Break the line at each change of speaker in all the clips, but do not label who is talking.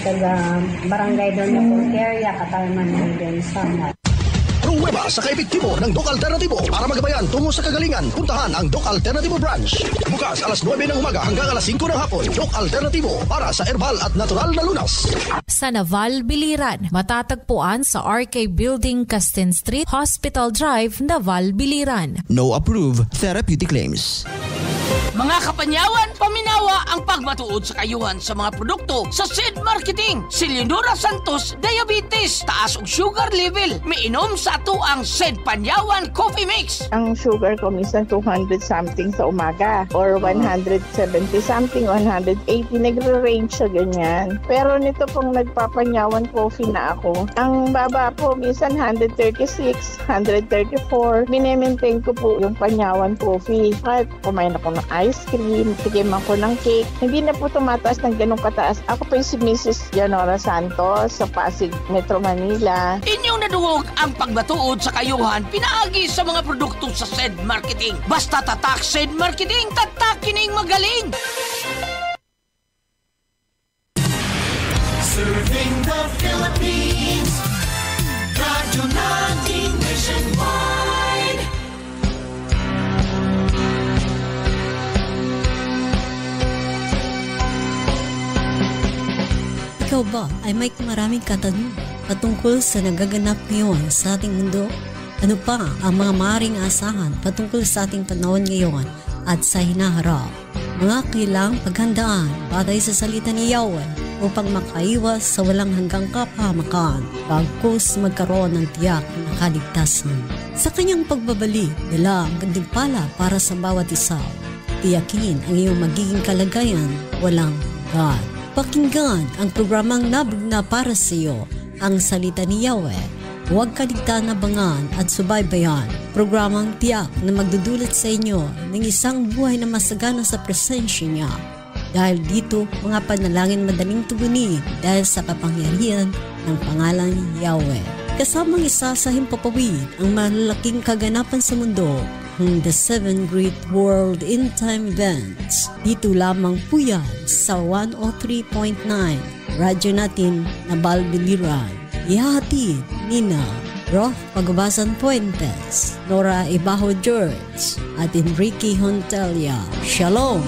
taga barangay doon na kung area, katalman mo din sana.
Pruweba sa kaepektibo ng Doc Alternativo para magabayan tungo sa kagalingan. Puntahan ang Doc Alternativo Branch. Bukas alas 9 ng umaga hanggang alas 5 ng hapon. Doc Alternativo para sa herbal at natural na lunas.
Sa Naval, Biliran, matatagpuan sa RK Building, Castin Street, Hospital Drive, Naval, Biliran.
No approved therapeutic claims.
Mga kapanyawan, paminawa ang pagmatuod sa kayuhan sa mga produkto sa Seed Marketing. Si Leonora Santos, diabetes, taas og sugar level. Miinom sa ato ang Seed Panyawan Coffee Mix.
Ang sugar ko minsan 200 something sa umaga or 170 something, 180. Nagre-range sa ganyan. Pero nito pong nagpapanyawan coffee na ako, ang baba po minsan 136, 134. Minemaintain ko po yung panyawan coffee. Kahit kumain ako ng ice cream, tikim ako ng cake. Hindi na po tumataas ng ganong kataas. Ako po si Mrs. Leonora Santos sa Pasig, Metro Manila.
Inyong naduhog ang pagmatuod sa kayuhan pinaagi sa mga produkto sa Seed Marketing. Basta tatak Seed Marketing, tatak kining magaling!
Serving the Philippines, Radyo natin nationwide.
Ikaw ba ay may maraming katanungan patungkol sa nagaganap ngayon sa ating mundo? Ano pa ang mga maaaring asahan patungkol sa ating panahon ngayon at sa hinaharap? Mga kailang paghandaan batay sa salita ni Yahweh upang makaiwas sa walang hanggang kapahamakan bagkus magkaroon ng tiyak na kaligtasan. Sa kanyang pagbabalik, dala ang gantimpala para sa bawat isa. Tiyakin ang iyong magiging kalagayan walang hanggan. Pakinggan ang programang nabugna para sa iyo, ang salita ni Yahweh. Huwag kaligtaan abangan at subaybayan. Programang tiyak na magdudulot sa inyo ng isang buhay na masagana sa presensya niya. Dahil dito, mga panalangin madaling tugunin dahil sa kapangyarihan ng pangalan ni Yahweh. Kasamang isa sa himpapawid ang malalaking kaganapan sa mundo, the 7 Great World End Time Events. Dito lamang po yan sa 103.9 Radyo natin na Balbiliran. Ihahatid nina Roth Pagabasan Puentes, Nora Ibaho George at Enrique Hontelia. Shalom!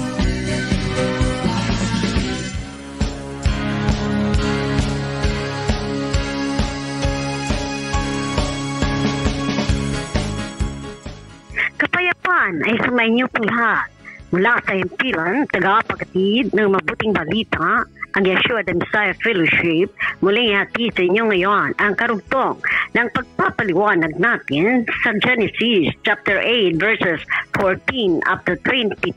Kapayapaan ay sumainyo po lahat. Mula sa himpilan, tagapaghatid ng mabuting balita, ang Yeshua the Messiah Fellowship, muling ihati sa inyo ngayon ang karugtong ng pagpapaliwanag natin sa Genesis chapter 8 verses 14 up to 22.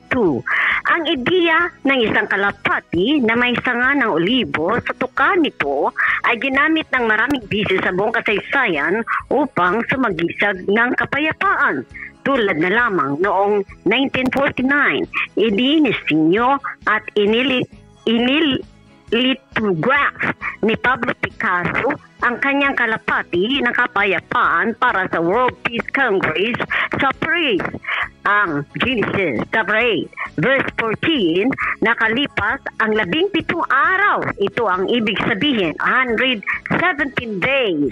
Ang ideya ng isang kalapati na may sanga ng olibo sa tuka nito ay ginamit ng maraming bisis sa buong kasaysayan upang sumagisag ng kapayapaan. Tulad na lamang noong 1949, idinisinyo at inilithograph ni Pablo Picasso ang kanyang kalapati ng kapayapaan para sa World Peace Congress sa Paris. Ang Genesis chapter 8 verse 14, nakalipas ang 17 araw, ito ang ibig sabihin 117 days,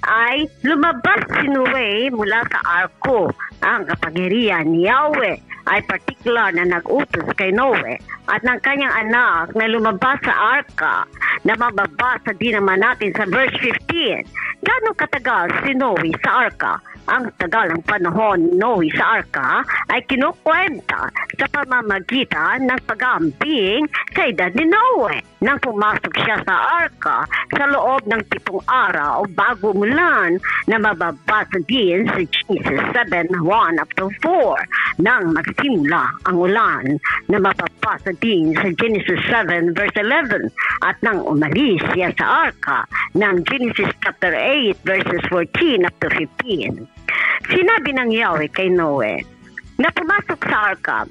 ay lumabas si Noe mula sa arko. Ang kapangyarihan ni Yahweh ay partikular na nag-utos kay Noe at ng kanyang anak na lumabas sa arka, na mababasa din naman natin sa verse 15. Gano'ng katagal si Noe sa arka? Ang tagal ng panahon ni Noe sa arka ay kinukwenta sa pamamagitan ng pag-aambing sa edad ni Noe. Nang pumasok siya sa arka sa loob ng 7 araw bago umulan, na mababasa din sa Genesis 7:1 up to 4. Nang magsimula ang ulan, na mababasa din sa Genesis 7 verse 11. At nang umalis siya sa arka ng Genesis chapter 8 verses 14 up to 15. Sinabi ng Yahweh kay Noe na pumasok sa arka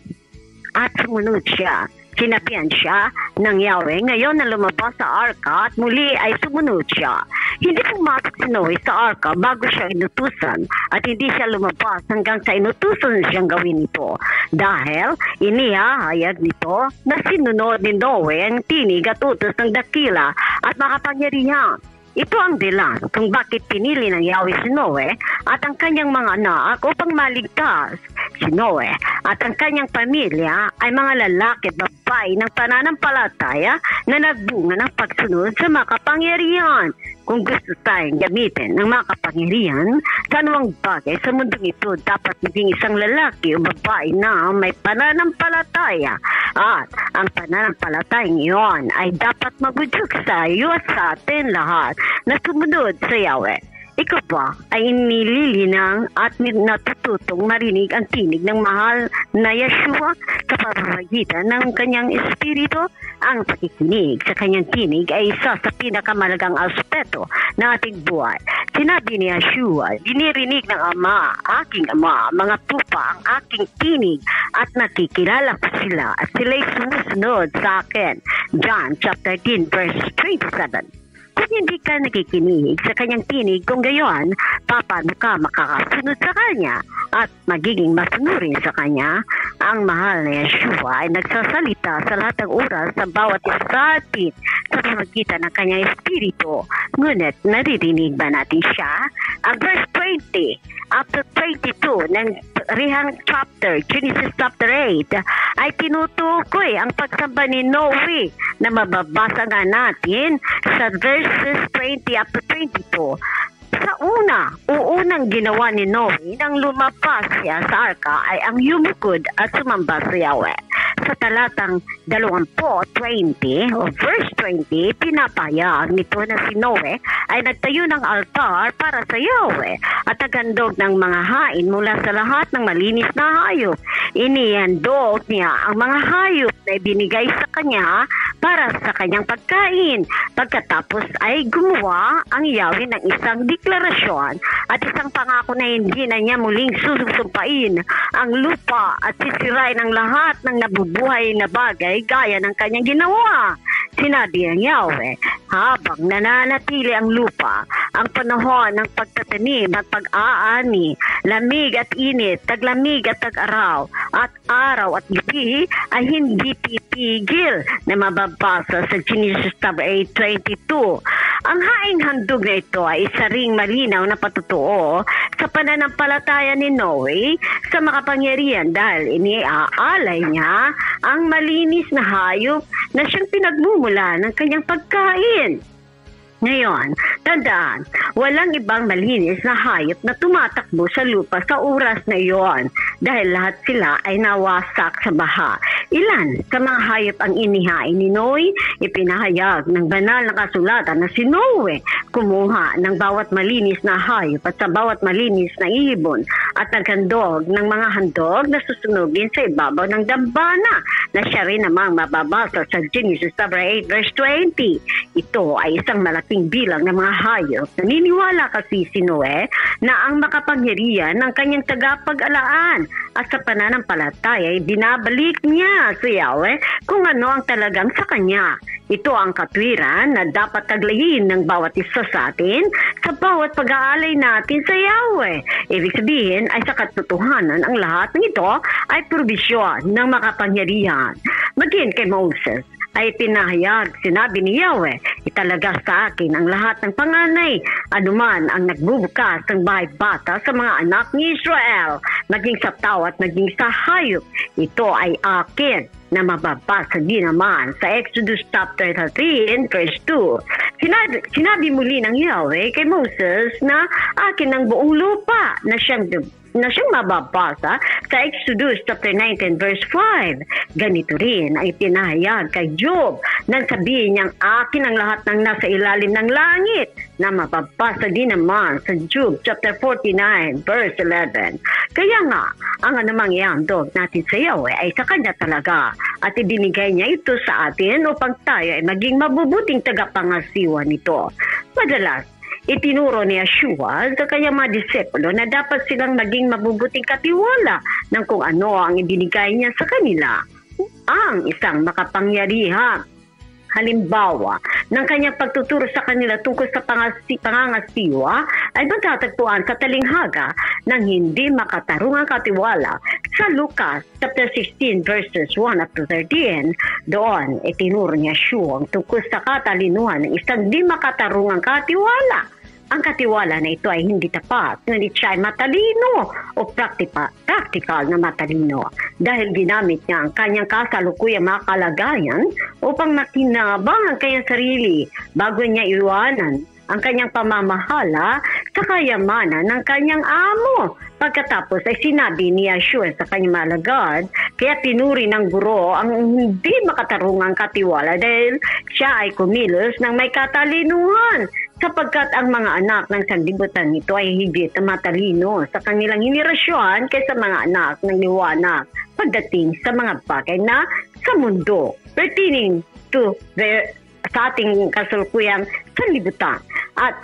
at sumunod siya. Sinabihan siya ng Yahweh ngayon na lumabas sa arka at muli ay sumunod siya. Hindi pumasok si Noe sa arka bago siya inutusan at hindi siya lumabas hanggang sa inutusan siyang gawin ito. Dahil inihahayag nito na sinunod ni Noe ang tinig at utos ng dakila at makapangyarihan. Ito ang dahilan kung bakit pinili ng Yahweh si Noe at ang kanyang mga anak upang maligtas. Si Noe at ang kanyang pamilya ay mga lalaki at babae ng pananampalataya na nagbunga ng pagsunod sa makapangyarihan. Kung gusto tayong gamitin ng makapangyarihan sa anumang bagay sa mundong ito, dapat maging isang lalaki o babae na may pananampalataya. At ang pananampalatayang iyon ay dapat mabudyok sa iyo at sa atin lahat na sumunod sa Yahweh. Ikaw ba ay nililinang at natututong marinig ang tinig ng mahal na Yeshua sa pamamagitan ng kanyang espiritu? Ang pakikinig sa kanyang tinig ay isa sa pinakamalagang aspeto ng ating buhay. Sinabi ni Yeshua, dinirinig ng Ama, aking Ama, mga tupa ang aking tinig at nakikilala ko sila at sila'y sumusunod sa akin. John chapter 13 verse 27. Kung hindi ka nakikinig sa kanyang tinig, kung gayon, paano ka makakasunod sa kanya at magiging masunurin sa kanya? Ang mahal na Yeshua ay nagsasalita sa lahat ng oras sa bawat isa sa atin sa pamagitan ng kanyang espiritu. Ngunit naririnig ba natin siya? Ang verse 20 up to 22 ng Rihang chapter, Genesis chapter 8, ay tinutukoy ang pagsamba ni Noe na mababasa nga natin sa verses 20 up to 22. Sa unang ginawa ni Noe nang lumabas siya sa arka ay ang yumukod at sumamba sa Yahweh. Sa talatang 20 o verse 20, pinapayag nito na si Noe ay nagtayo ng altar para sa Yahweh at naghandog ng mga hain mula sa lahat ng malinis na hayop. Inihandog niya ang mga hayop na ibinigay sa kanya para sa kanyang pagkain. Pagkatapos ay gumawa ang Yahweh ng isang deklarasyon at isang pangako na hindi na niya muling susumpain ang lupa at sisirain ang lahat ng nabubuhay na bagay gaya ng kanyang ginawa. Sinabi ng Yahweh, habang nananatili ang lupa, ang panahon ng pagtatanim at pag-aani, lamig at init, taglamig at tag-araw, at araw at gabi ay hindi pipigil na mababasa sa Genesis 8:22. Ang haing handog na ito ay isa ring malinaw na patutuo sa pananampalataya ni Noe sa makapangyarihan dahil iniaalay niya ang malinis na hayop na siyang pinagmumula ng kanyang pagkain. Ngayon, tandaan, walang ibang malinis na hayop na tumatakbo sa lupa sa oras na iyon dahil lahat sila ay nawasak sa baha. Ilan sa mga hayop ang inihain ni Noe? Ipinahayag ng banal na kasulatan na si Noe kumuha ng bawat malinis na hayop at sa bawat malinis na ibon at naghandog ng mga handog na susunugin sa ibabaw ng dambana na siya rin namang mababasa sa Genesis 8 verse 20. Ito ay isang malaking bilang ng mga hayop. Naniniwala kasi si Noe na ang makapangyarihan ng kanyang tagapag-alaan at sa pananampalataya ay binabalik niya sa Yahweh kung ano ang talagang sa kanya. Ito ang katwiran na dapat taglayin ng bawat isa sa atin sa bawat pag-aalay natin sa Yahweh. Ibig sabihin ay sa katotohanan ang lahat ng ito ay probisyon ng makapangyarihan. Maging kay Moses ay pinahayag, sinabi ni Yahweh, italaga sa akin ang lahat ng panganay, anuman ang nagbubukas ng bahay bata sa mga anak ni Israel, maging sa tao at maging sa hayop. Ito ay akin na mababasa din naman sa Exodus chapter 13 verse 2. Sinabi muli ng Yahweh kay Moses na akin ang buong lupa na siyang mababasa sa Exodus chapter 19 verse 5. Ganito rin ay pinahayag kay Job nang sabihin niyang akin ang lahat ng nasa ilalim ng langit na mababasa din naman sa Job chapter 49 verse 11. Kaya nga, ang anumang ihandog natin sa Yahweh ay sa kanya talaga at ibinigay niya ito sa atin upang tayo ay maging mabubuting tagapangasiwa nito. Madalas, itinuro ni Yeshua sa kanyang mga disipulo na dapat silang maging mabubuting katiwala ng kung ano ang ibinigay niya sa kanila. Ang isang makapangyarihan halimbawa ng kanyang pagtuturo sa kanila tungkol sa pangangasiwa ay matatagpuan sa talinghaga ng hindi makatarungang katiwala sa Lucas chapter 16 verses 1 up to 13. Doon, itinuro niya siyang tungkol sa katalinuhan ng isang di makatarungang katiwala. Ang katiwala na ito ay hindi tapat, ngunit siya ay matalino o practical na matalino dahil ginamit niya ang kanyang kasalukuyang mga kalagayan upang makinabang ang kanyang sarili bago niya iwanan ang kanyang pamamahala sa kayamanan ng kanyang amo. Pagkatapos ay sinabi ni Yeshua sa kanyang malagad, kaya pinuri ng guro ang hindi makatarungang katiwala dahil siya ay kumilos ng may katalinuhan, sapagkat ang mga anak ng sanlibutan nito ay higit na matalino sa kanilang henerasyon kaysa mga anak ng liwanag pagdating sa mga bagay na sa mundo pertaining to sa ating kasalukuyang sanlibutan. At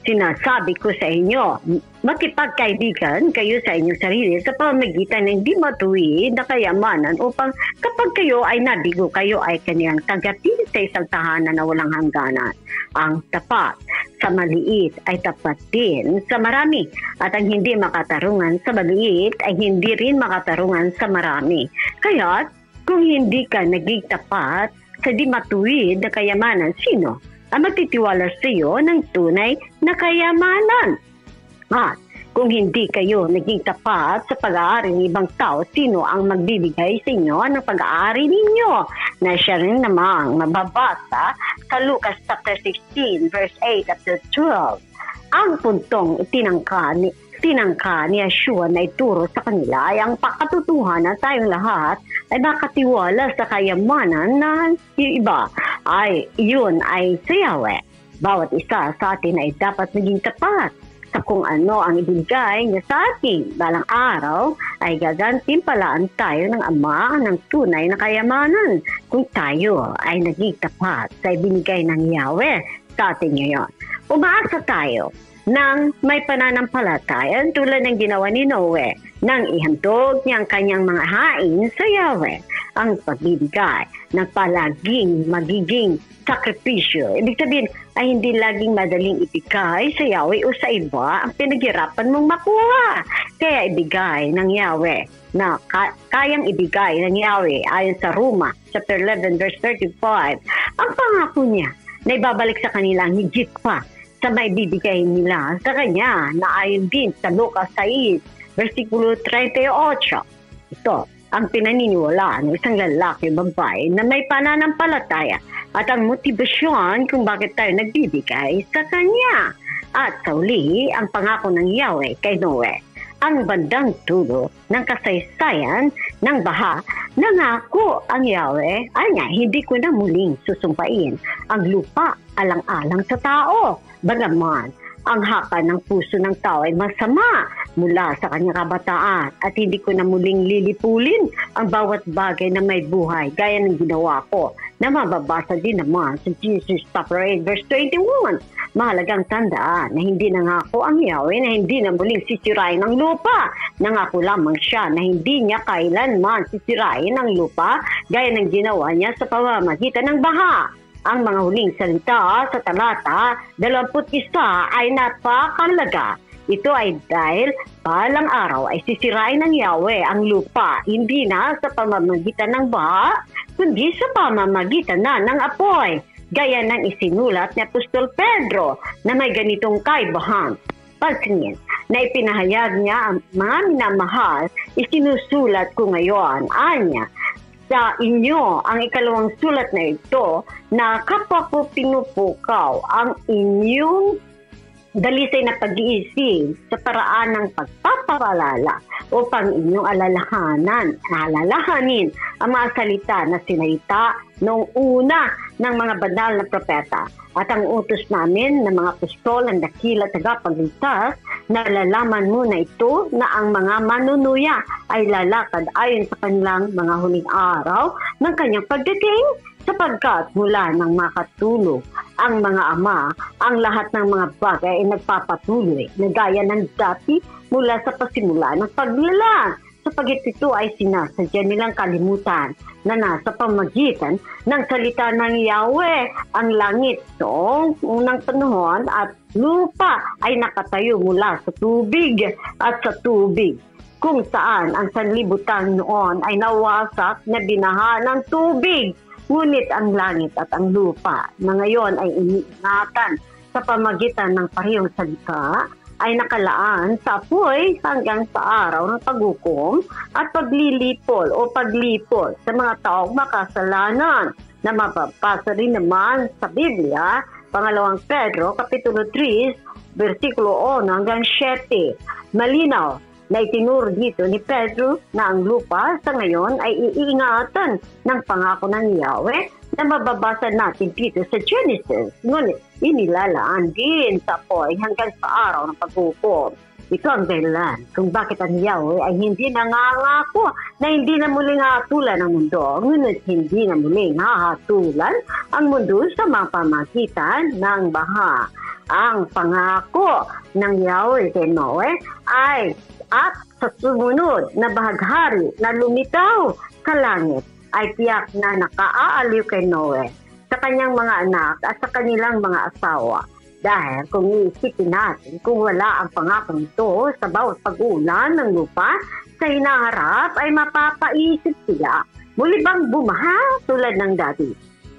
sinasabi ko sa inyo, makipagkaibigan kayo sa inyong sarili sa pamamagitan ng di matuwid na kayamanan upang kapag kayo ay nabigo, kayo ay kanilang tagapin sa isang tahanan na walang hangganan. Ang tapat sa maliit ay tapat din sa marami, at ang hindi makatarungan sa maliit ay hindi rin makatarungan sa marami. Kaya kung hindi ka naging tapat sa di matuwid na kayamanan, sino ang magtitiwala sa iyo ng tunay na kayamanan? At kung hindi kayo naging tapat sa pag-aari ng ibang tao, sino ang magbibigay sa inyo ng pag-aari ninyo? Na siya rin namang mababasa sa Lucas chapter 16 verse 8 up to 12. Ang puntong tinangka ni Yeshua na ituro sa kanila ay ang pakatutuhanan tayong lahat ay makatiwala sa kayamanan ng iba. Yun ay sa Yahweh. Bawat isa sa atin ay dapat maging tapat sa kung ano ang ibigay niya sa atin. Balang araw ay gagantimpalaan tayo ng Ama ng tunay na kayamanan kung tayo ay naging tapat sa ibinigay ng Yahweh sa atin ngayon. Umaasa tayo nang may pananampalataya tulad ng ginawa ni Noe nang ihandog niya ang kanyang mga hain sa Yahweh. Ang pagbibigay ng palaging magiging sakripisyo. Ibig sabihin ay hindi laging madaling ibigay sa Yahweh o sa iba ang pinaghirapan mong makuha. Kaya ibigay ng Yahweh na kayang ibigay ng Yahweh ayon sa Roma chapter 11 verse 35. Ang pangako niya na ibabalik sa kanila ang higit pa sa maibibigay nila sa kanya na ayon din sa Lucas 6 versikulo 38. Ito ang pinaniniwalaan ng isang lalaki o babae na may pananampalataya at ang motibasyon kung bakit tayo nagbibigay sa kanya. At sa uli, ang pangako ng Yahweh kay Noe, ang bandang dulo ng kasaysayan ng baha. Nangako ang Yahweh, hindi ko na muling susumpain ang lupa alang-alang sa tao. Bagaman, ang haka ng puso ng tao ay masama mula sa kanyang kabataan at hindi ko na muling lilipulin ang bawat bagay na may buhay gaya ng ginawa ko na mababasa din naman sa Jesus chapter 8 verse 21. Mahalagang tandaan na hindi nangako ang Yahweh na hindi na muling sisirain ang lupa. Nangako lamang siya na hindi niya kailanman sisirain ang lupa gaya ng ginawa niya sa pamamagitan ng baha. Ang mga huling salita sa talata 21 ay napakalaga. Ito ay dahil balang araw ay sisirain ng Yahweh ang lupa, hindi na sa pamamagitan ng baha, kundi sa pamamagitan na ng apoy. Gaya ng isinulat ni Apostol Pedro na may ganitong kaibahan. Pansinin na ipinahayag niya ang mga minamahal, isinusulat ko ngayon, anya, sa inyo ang ikalawang sulat na ito na kapwa ko pinupukaw ang inyong dalisay na pag-iisip sa paraan ng pagpapaalala upang inyong alalahanin ang mga salita na sinalita noong una ng mga banal na propeta at ang utos namin ng mga apostol ang dakila tagapagligtas na lalaman mo na ito na ang mga manunuya ay lalakad ayon sa kanilang mga huling araw ng kanyang pagdating, sapagkat mula ng makatulog ang mga ama, ang lahat ng mga bagay ay nagpapatuloy na gaya ng dati mula sa pasimula ng paglalang. sapagat ito ay sinasadya nilang kalimutan na nasa pamagitan ng salita ng Yahweh. Ang langit noong unang panahon at lupa ay nakatayo mula sa tubig at sa tubig, kung saan ang sanlibutan noon ay nawasak na binaha ng tubig. Ngunit ang langit at ang lupa na ngayon ay iniingatan sa pamagitan ng parehong salita ay nakalaan sa apoy hanggang sa araw ng paghukom at paglilipol o paglipol sa mga taong makasalanan, na mapapasa rin naman sa Biblia, 2 Pedro Kapitulo 3, versikulo 1 hanggang 7. Malinaw na itinuro dito ni Pedro na ang lupa sa ngayon ay iingatan ng pangako ng Yahweh na mababasa natin dito sa Genesis. Ngunit inilalaan din sa apoy hanggang sa araw ng paghukom. Ito ang dahilan kung bakit ang Yahweh ay hindi nangangako na hindi na muling hahatulan ang mundo. Ngunit hindi na muling hahatulan ang mundo sa mga pamagitan ng baha. Ang pangako ng Yahweh kay Noe ay at sa sumunod na bahaghari na lumitaw sa langit ay tiyak na nakaaaliw kay Noe sa kanyang mga anak at sa kanilang mga asawa. Dahil kung iisipin natin kung wala ang pangakong ito sa bawat pag-uulan ng lupa sa hinaharap ay mapapaisip sila, muli bang bumaha tulad ng dati?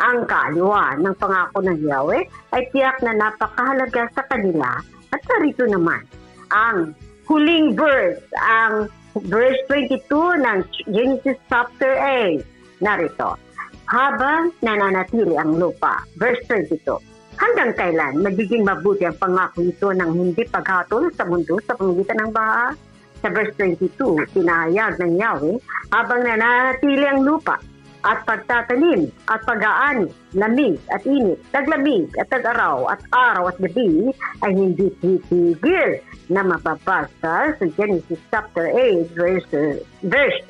Ang kaaliwan ng pangako ng Yahweh ay tiyak na napakahalaga sa kanila. At sarito naman ang huling verse, ang verse 22 ng Genesis chapter 8. Narito, habang nananatili ang lupa, verse 22, hanggang kailan magiging mabuti ang pangako ito ng hindi paghatol sa mundo sa pamamagitan ng baha? Sa verse 22, pinahayag ng Yahweh, habang nananatili ang lupa at pagtatanim at pag-aani, lamig at init, taglamig at tag-araw at gabi ay hindi titigil na mapapasa sa Genesis chapter 8 verse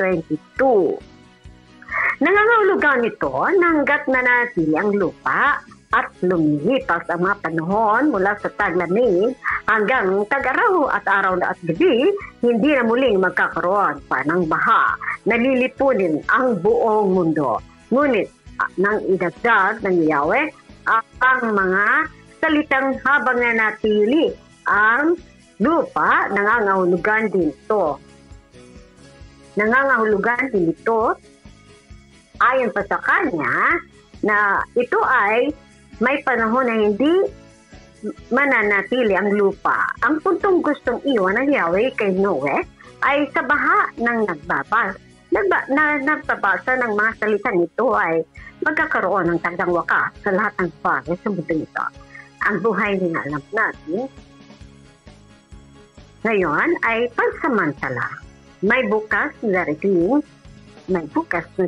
22. Nangangahulugan ito na hanggat nanatili ang lupa at lumilipas ang mga panahon mula sa taglamig hanggang tag-araw at araw at gabi, hindi na muling magkakaroon pa ng baha. Nalilipunin ang buong mundo. Ngunit nang idagdag ng Yahweh ang mga salitang habang nanatili ang lupa, nangangahulugan din ito. Nangangahulugan din ito ayon pa sa kanya na ito ay may panahon na hindi mananatili ang lupa. Ang puntong gustong iwan ng Yahweh kay Noe ay sa baha ng nagbabasa ng mga salitang ito ay magkakaroon ng tagdang wakas sa lahat ng bagay sa mundo nito. Ang buhay na alam natin ngayon ay pansamantala. May bukas na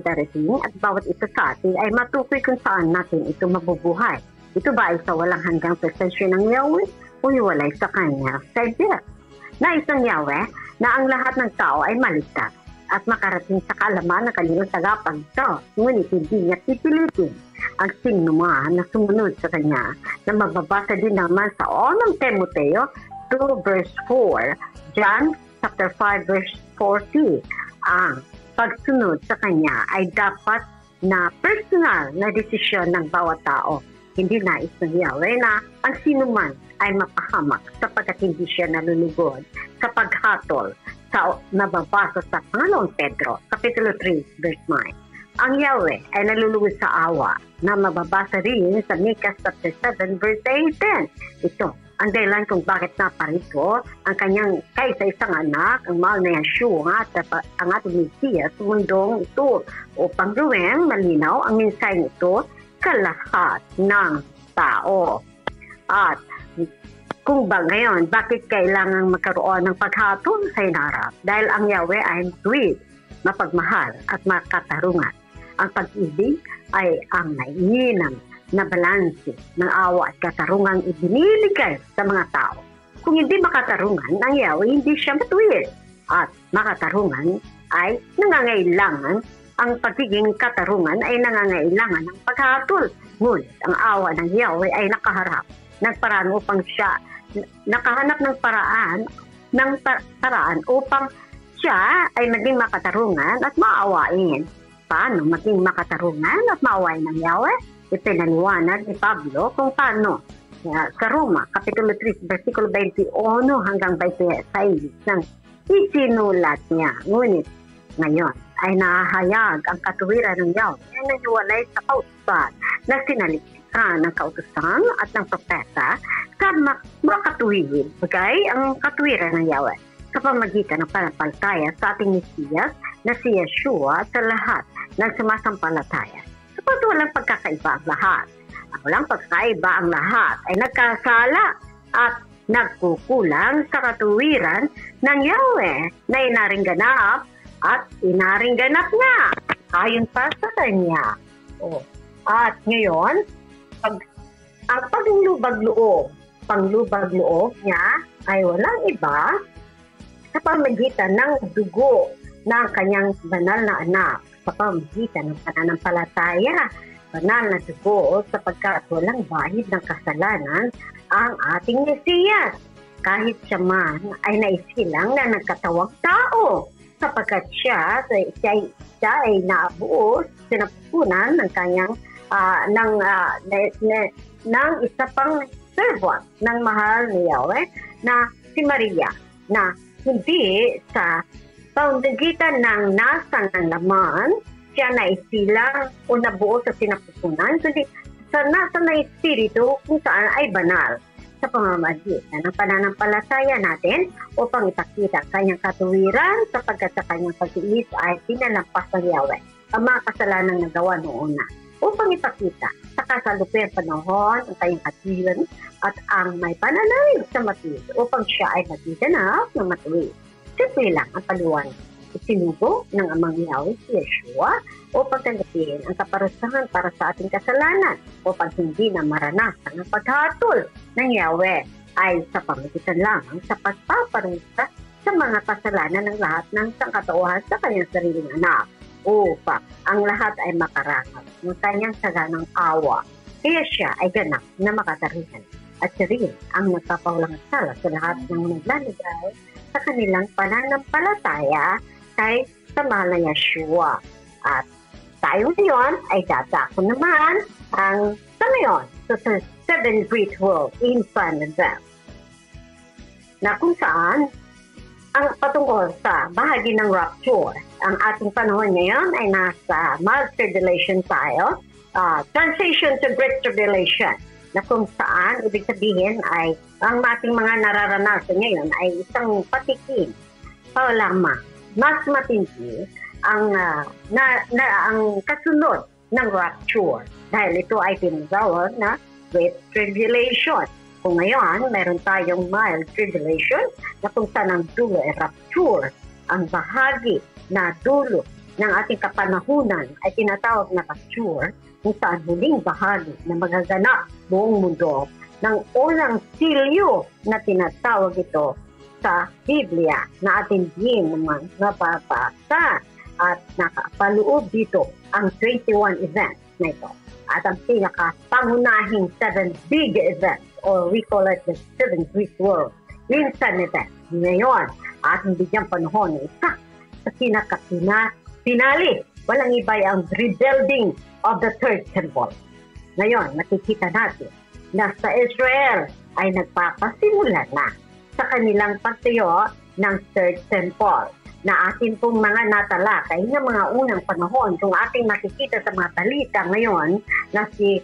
darating at bawat isa sa atin ay matukoy kung saan natin ito mabubuhay. Ito ba ay sa walang hanggang presensya ng Yahweh o hiwalay sa kanya sa Diyos? Nais ng Yahweh na ang lahat ng tao ay maligtas at makarating sa kaalaman ng kanilang tagapagligtas. Ngunit hindi niya pipilitin ang sinuman na sumunod sa kanya, na mababasa din naman sa 1 Timoteo 2 verse 4, John chapter 5 verse 40. Ang pagsunod sa kanya ay dapat na personal na desisyon ng bawat tao. Hindi nais ng Yahweh na ang sinuman ay mapahamak sapagkat hindi siya nalulugod sa paghatol sa nababasa sa 2 Pedro Kapitulo 3 verse 9. Ang Yahweh ay nalulugod sa awa na mababasa rin sa Micah chapter 7 verse 18. Ito ang dahilan kung bakit naparito ang kanyang kaisa-isang anak, ang mahal na Yeshua at ang ating Mesiyas sa mundong ito upang gawing malinaw ang mensahe nito sa lahat ng tao. At kung ba ngayon, bakit kailangan magkaroon ng paghatol sa hinarap? Dahil ang Yahweh ay tuwid, mapagmahal at makatarungan. Ang pag-ibig ay ang naiinam na balanse ng awa at katarungang ibiniligay sa mga tao. Kung hindi makatarungan, ang Yahweh hindi siya matuwid. At makatarungan ay nangangailangan, ang pagiging katarungan ay nangangailangan ng paghatol. Ngunit ang awa ng Yahweh ay nakahanap ng paraan upang siya ay maging makatarungan at maawain. Paano maging makatarungan at maawain ng Yahweh? Ipinaliwanag ni Pablo kung paano. Sa Roma, Kapitulo 3, versikulo 21 hanggang 26 nang isinulat niya. Ngunit ngayon ay nahahayag ang katuwiran ng Yahweh na naniwalay sa kautusan na sinaliksikan ng kautusan at ng propeta sa makatuwid. Bagay ang katuwiran ng Yahweh sa pamagitan ng panampalataya sa ating Mesiyas na si Yeshua sa lahat ng sumasampalataya. Sapagkat walang pagkakaiba ang lahat. Ang walang pagkakaiba ang lahat ay nagkasala at nagkukulang sa katuwiran ng Yahweh na inaring ganap at inaring ganap nga ayon pa sa kanya. At ngayon, ang panglubag-loob niya ay walang iba sa pamagitan ng dugo ng kanyang banal na anak, sa pamagitan ng pananampalataya, banal na dugo sapagkat walang bahid ng kasalanan ang ating Mesiyas. Kahit siya man ay naisilang na nagkatawang tao, sapagkat siya ay nabuo, sinapunan ng kanyang ng isa pang servant ng mahal ni Yahweh na si Maria, na hindi sa pamamagitan ng nasa ng laman siya naisilang o nabuo sa sinapupunan, kundi sa nasa ng espiritu kung saan ay banal sa pamamagitan ng pananampalataya natin upang ipakita ang kanyang katuwiran sapagkat sa kanyang pag-iis ay pinalampas ng Yahweh ang mga kasalanang nagawa noon na upang ipakita sa kasalukuyang panahon ang kanyang katuwiran at ang may pananalig sa matuwid upang siya ay magiganap ng matuwid. Simple lang ang paliwanag. Isinugo ng amang Yahweh si Yeshua upang tanggapin ang kaparusahan para sa ating kasalanan upang hindi na maranasan ang paghatol ng Yahweh ay sa pamagitan lamang sa pagpaparusa sa mga kasalanan ng lahat ng sangkatauhan sa kanyang sariling anak upang ang lahat ay makarangal ng kanyang saganang awa. Kaya siya ay ganap na makatarihan at siya rin ang nagpapawalang sala sa lahat ng naglalagay sa kanilang pananampalataya kay sa mahal na Yeshua. At tayo ngayon ay dadako naman ang sa ngayon sa seven great world in front of them, na kung saan ang patungkol sa bahagi ng rapture. Ang ating panahon ngayon ay nasa mild tribulation tayo, transition to great tribulation, na kung saan ibig sabihin ay ang ating mga nararanasan ngayon ay isang patikim o lamang mas matindi ang kasunod ng rapture dahil ito ay tinatawag na great tribulation. Kung ngayon meron tayong mild tribulation na kung saan ang dulo ay rapture, ang bahagi na dulo ng ating kapanahunan ay tinatawag na rapture, kung saan huling bahagi na magaganap buong mundo ng unang silyo na tinatawag ito sa Biblia na ating din naman nababasa at nakapaloob dito ang 21 events na ito. At ang pinakapangunahing 7 big events or we call it the 7 Great World Instant events. Ngayon, ating bigyang panahon na isa sa pinaka-finale. Walang iba ang rebuilding of the Third Temple. Ngayon, nakikita natin na sa Israel ay nagpapasimula na sa kanilang pagtayo ng Third Temple na atin pong mga natalakay ng mga unang panahon. Kung ating makikita sa mga talita ngayon na si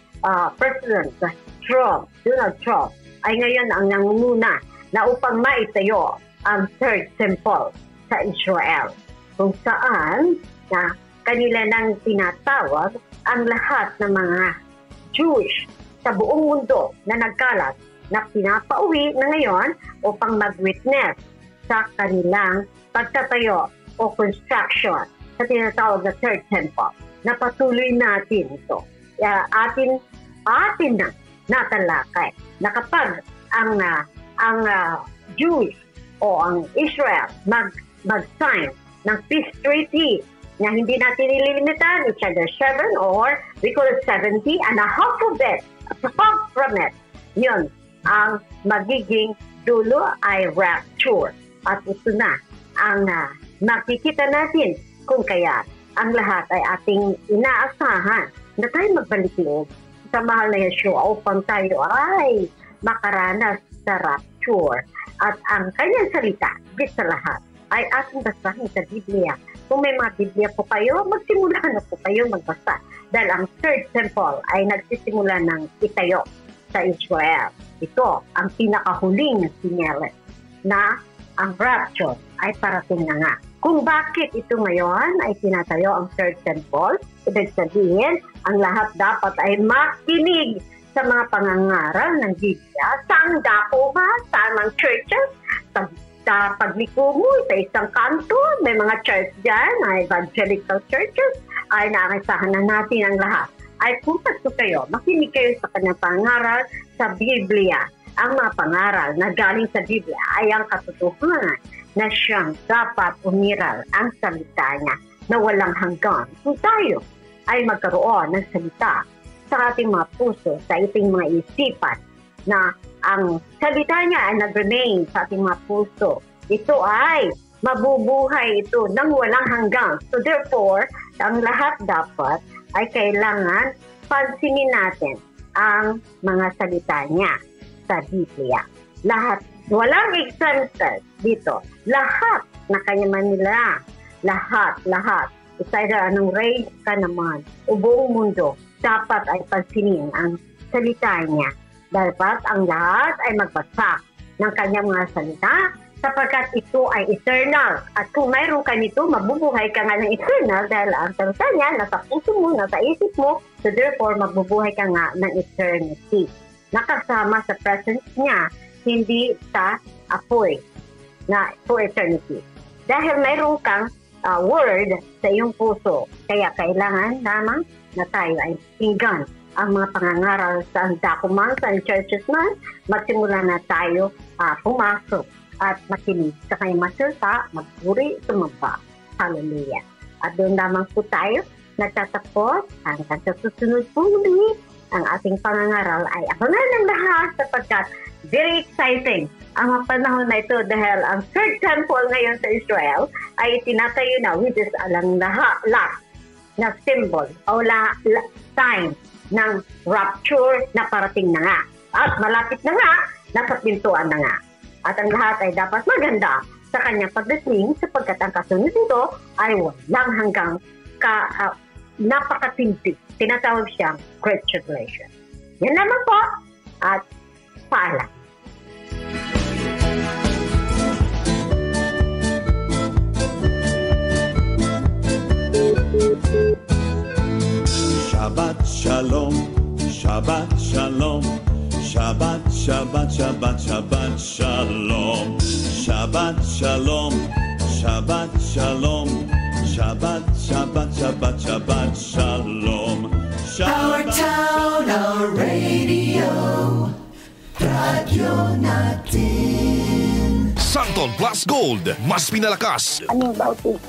President Donald Trump ay ngayon ang nangunguna na upang maitayo ang Third Temple sa Israel, kung saan na kanila nang tinatawag ang lahat ng mga Jewish sa buong mundo na nagkalat na pinapauwi na ngayon upang mag-witness sa kanilang pagtatayo o construction sa tinatawag na Third Temple. Napatuloy natin ito. Atin na natalakay na kapag ang Jews o ang Israel mag-sign ng peace treaty na hindi natin nililimitan, it's either 7 or we call it 70 and a half of it, from it, yun ang magiging dulo ay rapture. At ito na ang makikita natin kung kaya ang lahat ay ating inaasahan na tayo magbalik loob sa mahal na Yeshua upang tayo ay makaranas sa rapture. At ang kanyang salita, di sa lahat, ay ating basahin sa Biblia. Kung may mga Biblia po kayo, magsimula na po kayo magbasa. Dahil ang third temple ay nagsisimula ng itayo sa Israel. Ito ang pinakahuling na sinyeles na ang rapture ay parating na nga. Kung bakit ito ngayon ay tinatayo ang third temple, ibig sabihin, ang lahat dapat ay makinig sa mga pangangaral ng Biblia, saan dakuhan, saan mga churches, sa pagliko mo, sa isang kanto, may mga church dyan, evangelical churches, ay naakisahan na natin ang lahat. Ay punta po kayo, makinig kayo sa kanyang pangaral sa Biblia. Ang mga pangaral na galing sa Biblia ay ang katotohanan na siyang dapat umiral ang salita niya na walang hanggan. Kung tayo ay magkaroon ng salita sa ating mga puso, sa ating mga isipan, na ang salita niya ay nag-remain sa ating mga puso, ito ay mabubuhay ito ng walang hanggan. So therefore, ang lahat dapat ay kailangan pansinin natin ang mga salita niya sa Biblia. Lahat, walang exempted dito. Lahat na kanya Manila, lahat. It's either anong race ka naman, o buong mundo, dapat ay pansinin ang salita niya. Dapat ang lahat ay magbasa ng kanyang mga salita sapagkat ito ay eternal. At kung mayroon ka nito, mabubuhay ka nga ng eternal dahil ang salita niya nasa puso mo, nasa isip mo. So therefore, mabubuhay ka nga ng eternity. Nakasama sa presence niya, hindi sa apoy na for eternity. Dahil mayroon kang word sa iyong puso, kaya kailangan lamang na tayo ay tinggan ang mga pangangaral sa dakuman, sa churches man, magsimula na tayo pumasok at makinig sa kanyang masalita, magpuri, sumamba. Hallelujah. At doon lamang po tayo nagtatapos hanggang sa susunod po muli. Ang ating pangangaral ay abangan ng lahat sapagkat very exciting ang mga panahon na ito dahil ang third temple ngayon sa Israel ay tinatayo na, which is alang lahat na symbol o sign ng rapture na parating na nga. At malapit na nga, nasa pintuan na nga. At ang lahat ay dapat maganda sa kanyang pagdating sapagkat ang kasunod nito ay walang hanggang napakatindi. Tinatawag siyang Great Tribulation. Yan naman po at paalam.
Shabbat Shalom, Shabbat Shalom, Shabbat, Shabbat, Shabbat, Shabbat Shalom, Shabbat Shalom, Shabbat Shalom, Shabbat, Shabbat, Shabbat, Shabbat Shalom.
Our town, our radio, radyo natin.
Santon Plus Gold, mas pinalakas.
Anong Bautista